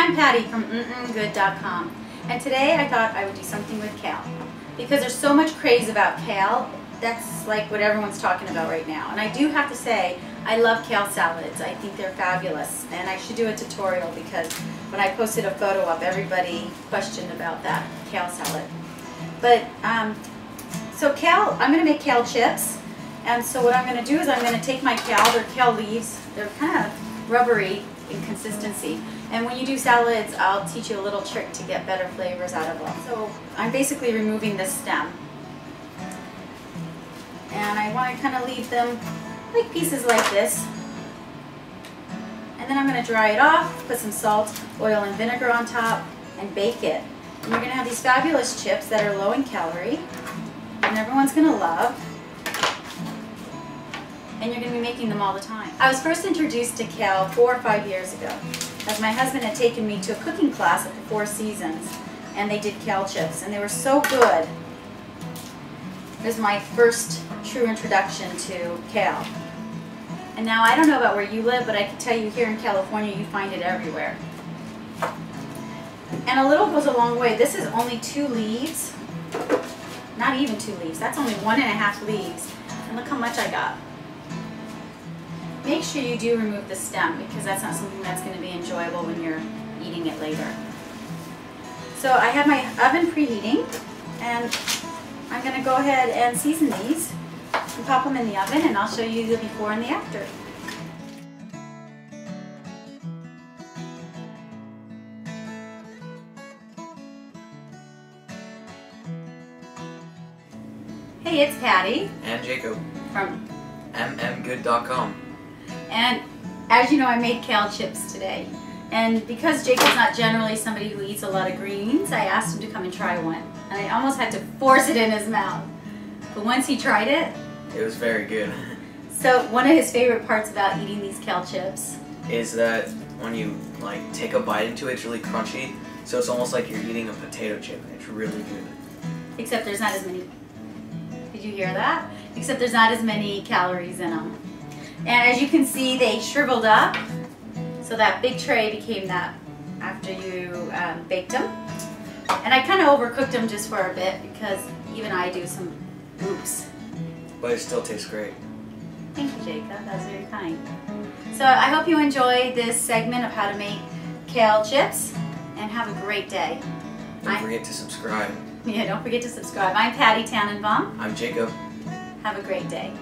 Hi, I'm Patty from good.com, and today I thought I would do something with kale because there's so much craze about kale. That's like what everyone's talking about right now. And I do have to say, I love kale salads. I think they're fabulous, and I should do a tutorial because when I posted a photo up, everybody questioned about that kale salad. But so kale, I'm going to make kale chips, and so what I'm going to do is I'm going to take my kale, they're kale leaves, they're kind of rubbery in consistency. And when you do salads, I'll teach you a little trick to get better flavors out of them. So I'm basically removing this stem. And I want to kind of leave them like pieces like this. And then I'm going to dry it off, put some salt, oil, and vinegar on top, and bake it. And you're going to have these fabulous chips that are low in calorie, and everyone's going to love. And you're going to be making them all the time. I was first introduced to kale 4 or 5 years ago, as my husband had taken me to a cooking class at the Four Seasons, and they did kale chips, and they were so good. It was my first true introduction to kale. And now I don't know about where you live, but I can tell you here in California you find it everywhere. And a little goes a long way. This is only 2 leaves, not even 2 leaves, that's only 1.5 leaves. And look how much I got. Make sure you do remove the stem because that's not something that's going to be enjoyable when you're eating it later. So I have my oven preheating, and I'm going to go ahead and season these and pop them in the oven, and I'll show you the before and the after. Hey, it's Patty. And Jacob. From good.com. And as you know, I made kale chips today. And because Jacob's not generally somebody who eats a lot of greens, I asked him to come and try one. And I almost had to force it in his mouth. But once he tried it, it was very good. So one of his favorite parts about eating these kale chips is that when you like take a bite into it, it's really crunchy. So it's almost like you're eating a potato chip, and it's really good. Except there's not as many. Did you hear that? Except there's not as many calories in them. And as you can see, they shriveled up. So that big tray became that after you baked them. And I kind of overcooked them just for a bit because even I do some oops. But it still tastes great. Thank you, Jacob. That's very kind. So I hope you enjoy this segment of how to make kale chips, and have a great day. Don't forget to subscribe. Yeah, don't forget to subscribe. I'm Patty Tanenbaum. I'm Jacob. Have a great day.